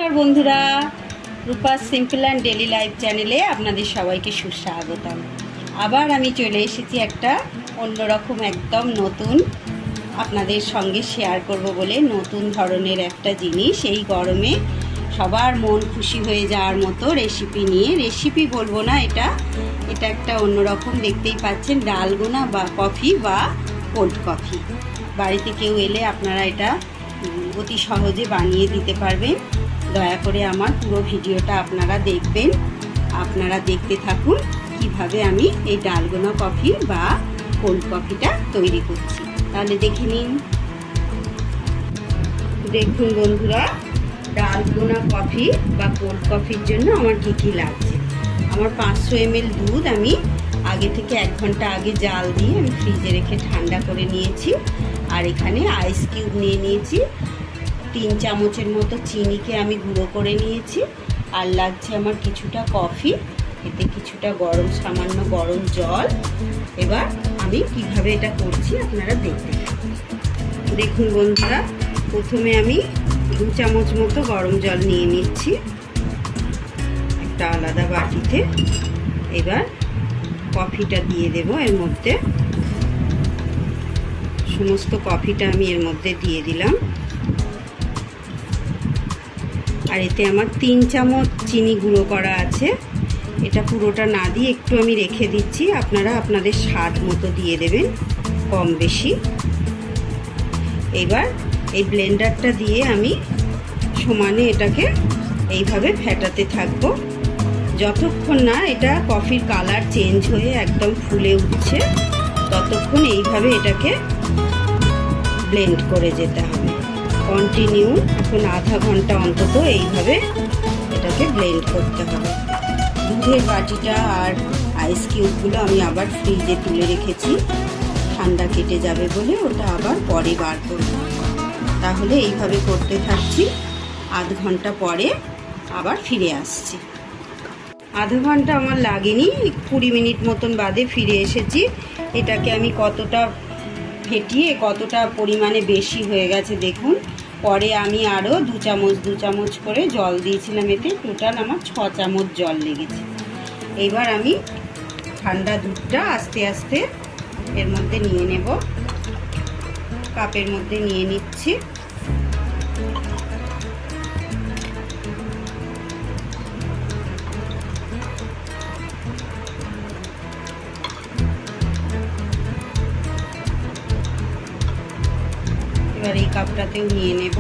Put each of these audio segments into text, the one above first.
নমস্কার বন্ধুরা, Rupa's simple and daily life চ্যানেলে আপনাদের সবাইকে সুস্বাগতম। আবার আমি চলে এসেছি একটা অন্যরকম একদম নতুন আপনাদের সঙ্গে শেয়ার করব বলে, নতুন ধরনের একটা জিনিস এই গরমে সবার মন খুশি হয়ে যাওয়ার মতো রেসিপি নিয়ে। রেসিপি বলবো না, এটা একটা অন্যরকম, দেখতেই পাচ্ছেন, ডালগোনা বা কফি বা কোল্ড কফি। বাড়িতে কেউ এলে আপনারা এটা অতি সহজে বানিয়ে দিতে পারবেন। দয়া করে আমার পুরো ভিডিওটা আপনারা দেখবেন, আপনারা দেখতে থাকুন কিভাবে আমি এই ডালগোনা কফি বা কোল্ড কফিটা তৈরি করছি। তাহলে দেখে নিন। দেখুন বন্ধুরা, ডালগোনা কফি বা কোল্ড কফির জন্য আমার কী কী লাগছে। আমার 500 ml দুধ আমি আগে থেকে 1 ঘন্টা আগে জাল দিয়ে আমি ফ্রিজে রেখে ঠান্ডা করে নিয়েছি। আর এখানে আইস কিউব নিয়ে নিয়েছি। 3 চামচের মতো চিনিকে আমি গুঁড়ো করে নিয়েছি। আর লাগছে আমার কিছুটা কফি, এতে কিছুটা সামান্য গরম জল। এবার আমি কিভাবে এটা করছি আপনারা দেখতে থাকুন। দেখুন বন্ধুরা, প্রথমে আমি 2 চামচ মতো গরম জল নিয়ে নিচ্ছি একটা আলাদা বাটিতে। এবার কফিটা দিয়ে দেব এর মধ্যে। সমস্ত কফিটা আমি এর মধ্যে দিয়ে দিলাম। আর এতে আমার 3 চামচ চিনি গুঁড়ো করা আছে। এটা পুরোটা না দিয়ে একটু আমি রেখে দিচ্ছি, আপনারা আপনাদের স্বাদ মতো দিয়ে দেবেন, কম বেশি। এবার এই ব্লেন্ডারটা দিয়ে আমি সমানে এটাকে এইভাবে ফেটাতে থাকবো যতক্ষণ না এটা কফির কালার চেঞ্জ হয়ে একদম ফুলে উঠছে, ততক্ষণ এইভাবে এটাকে ব্লেন্ড করে যেতে হবে। কন্টিনিউ এখন আধা ঘন্টা অন্তত এইভাবে এটাকে ব্লেন্ড করতে হবে। দুধের বাটিটা আর আইস কিউবগুলো আমি আবার ফ্রিজে তুলে রেখেছি, ঠান্ডা কেটে যাবে বলে, ওটা আবার পরে বার করব। তাহলে এইভাবে করতে থাকছি, আধ ঘন্টা পরে আবার ফিরে আসছি। আধা ঘন্টা আমার লাগেনি, 20 মিনিট মতন বাদে ফিরে এসেছি। এটাকে আমি কতটা ফেটিয়ে কতটা পরিমাণে বেশি হয়ে গেছে দেখুন। পরে আমি আরও 2 চামচ করে জল দিয়েছিলাম, এতে টোটাল আমার 6 চামচ জল লেগেছে। এবার আমি ঠান্ডা দুধটা আস্তে আস্তে এর মধ্যে নিয়ে নেব, কাপের মধ্যে নিয়ে নিচ্ছি। এবার এই কাপটাতেও নিয়ে নেব।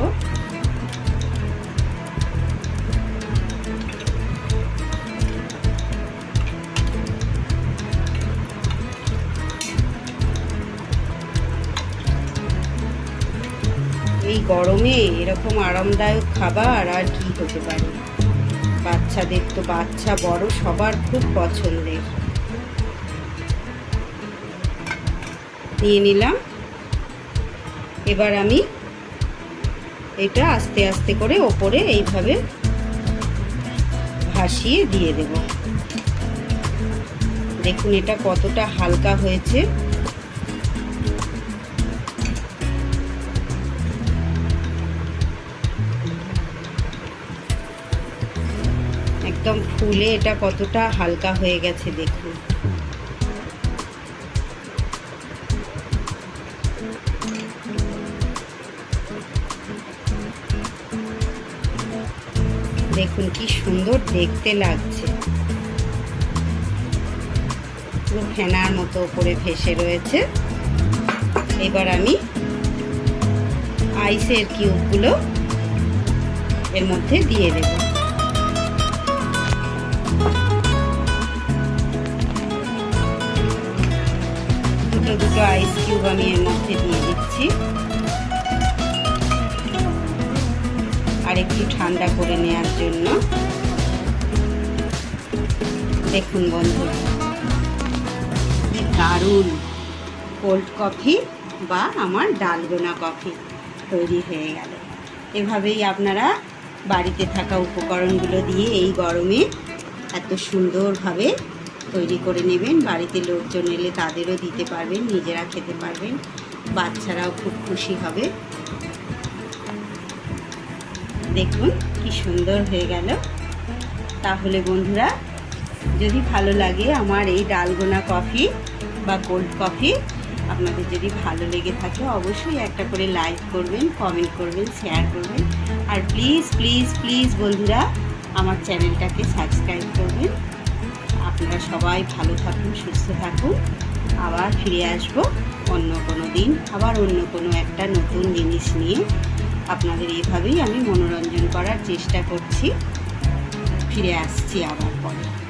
এই গরমে এরকম আরামদায়ক খাবার আর কি হতে পারে। বাচ্চাদের তো, বাচ্চা বড় সবার খুব পছন্দের। নিয়ে নিলাম। এবার আমি এটা আস্তে আস্তে করে ওপরে এইভাবে ভাসিয়ে দিয়ে দেব। দেখুন এটা কতটা হালকা হয়েছে। একদম ফুলে এটা কতটা হালকা হয়ে গেছে দেখুন। দেখুন কি সুন্দর দেখতে লাগছে, পুরো ফেনার মতো উপরে ভেসে রয়েছে। এবার আমি আইসের কিউবগুলো এর মধ্যে দিয়ে দেব। দুটো আইস কিউব আমি এর মধ্যে দিয়ে দিচ্ছি। আর একটু ঠান্ডা করে নেওয়ার জন্য। দেখুন বন্ধুরা, দারুণ কোল্ড কফি বা আমার ডালগোনা কফি তৈরি হয়ে গেল। এভাবেই আপনারা বাড়িতে থাকা উপকরণগুলো দিয়ে এই গরমে এত সুন্দরভাবে তৈরি করে নেবেন। বাড়িতে লোকজন এলে তাদেরও দিতে পারবেন, নিজেরা খেতে পারবেন, বাচ্চারাও খুব খুশি হবে। দেখুন কি সুন্দর হয়ে গেল। তাহলে বন্ধুরা, যদি ভালো লাগে আমার এই ডালগোনা কফি বা কোল্ড কফি, আপনাদের যদি ভালো লেগে থাকে অবশ্যই একটা করে লাইক করবেন, কমেন্ট করবেন, শেয়ার করবেন। আর প্লিজ প্লিজ প্লিজ বন্ধুরা, আমার চ্যানেলটাকে সাবস্ক্রাইব করবেন। আপনারা সবাই ভালো থাকুন, সুস্থ থাকুন। আবার ফিরে আসবো অন্য কোনো দিন, আবার অন্য কোনো একটা নতুন জিনিস নিয়ে। আপনাদের এইভাবেই আমি মনোরঞ্জন করার চেষ্টা করছি। ফিরে আসছি আবার পরে।